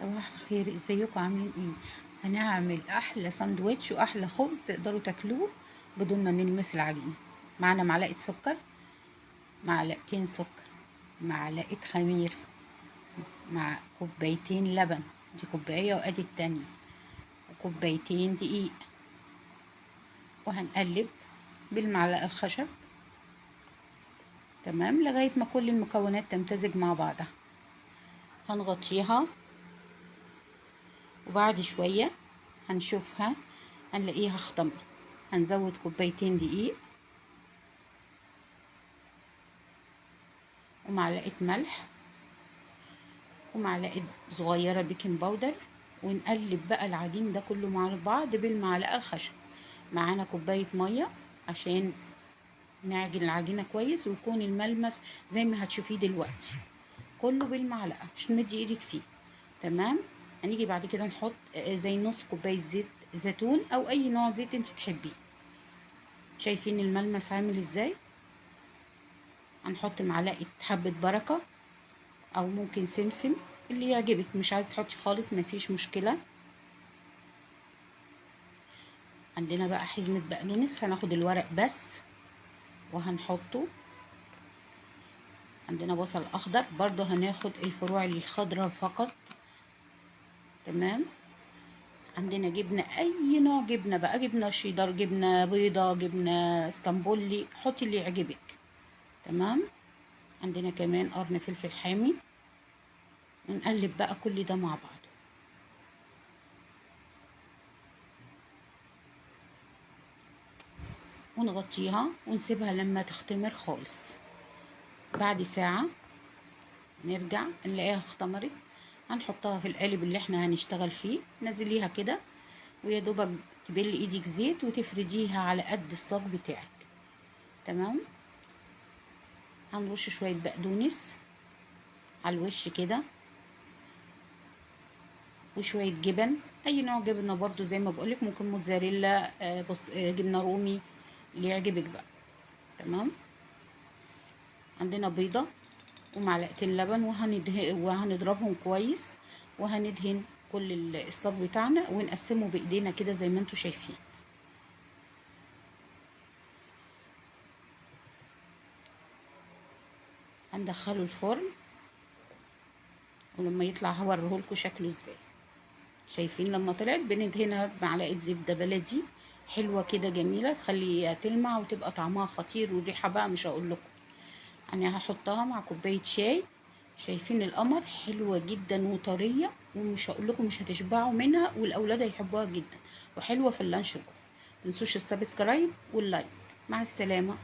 صباح الخير، ازيكم عاملين ايه؟ هنعمل احلى ساندوتش واحلى خبز تقدروا تاكلوه بدون ما نلمس العجين. معانا معلقه سكر، معلقتين سكر، معلقه خميره، مع كوبايتين لبن، دي كوبايه وادي التانية، وكوبايتين دقيق. وهنقلب بالمعلقه الخشب تمام لغايه ما كل المكونات تمتزج مع بعضها. هنغطيها وبعد شويه هنشوفها، هنلاقيها اختمرت. هنزود كوبايتين دقيق ومعلقة ملح ومعلقة صغيرة بيكنج باودر، ونقلب بقى العجين ده كله مع بعض بالمعلقة الخشب. معانا كوباية مية عشان نعجن العجينة كويس ويكون الملمس زي ما هتشوفيه دلوقتي، كله بالمعلقة مش تمدي ايدك فيه. تمام. هنيجي بعد كده نحط زي نص كوباية زيت زيتون او اي نوع زيت انت تحبيه. شايفين الملمس عامل ازاي؟ هنحط معلقة حبة بركة او ممكن سمسم اللي يعجبك، مش عايز تحطي خالص مفيش مشكلة. عندنا بقى حزمة بقدونس، هناخد الورق بس وهنحطه. عندنا بصل اخضر برضو هناخد الفروع الخضراء فقط. تمام. عندنا جبنة، اي نوع جبنة بقى، جبنة شيدر، جبنة بيضة، جبنة اسطنبولي، حطي اللي يعجبك. تمام. عندنا كمان قرن فلفل حامي. ونقلب بقى كل ده مع بعض. ونغطيها ونسيبها لما تختمر خالص. بعد ساعة نرجع نلاقيها اختمرت. هنحطها في القالب اللي احنا هنشتغل فيه، نزليها كده ويا دوبك تبلي ايدك زيت وتفرديها على قد الصاج بتاعك. تمام. هنرش شوية بقدونس على الوش كده وشوية جبن، اي نوع جبنة برضو زي ما بقولك، ممكن موتزاريلا، جبنة رومي، اللي يعجبك بقى. تمام. عندنا بيضة ومعلقتين لبن وهنضربهم كويس، وهندهن كل الصاج بتاعنا ونقسمه بايدينا كده زي ما انتوا شايفين. هندخله الفرن ولما يطلع هوريهولكوا شكله ازاي. شايفين لما طلعت بندهنها بمعلقه زبده بلدي حلوه كده جميله، تخليها تلمع وتبقى طعمها خطير، والريحه بقى مش هقول لكم. انا هحطها مع كوبايه شاي. شايفين القمر؟ حلوه جدا وطريه، ومش هقول لكم مش هتشبعوا منها، والاولاد هيحبوها جدا، وحلوه في اللانش بوكس. متنسوش السبسكرايب واللايك. مع السلامه.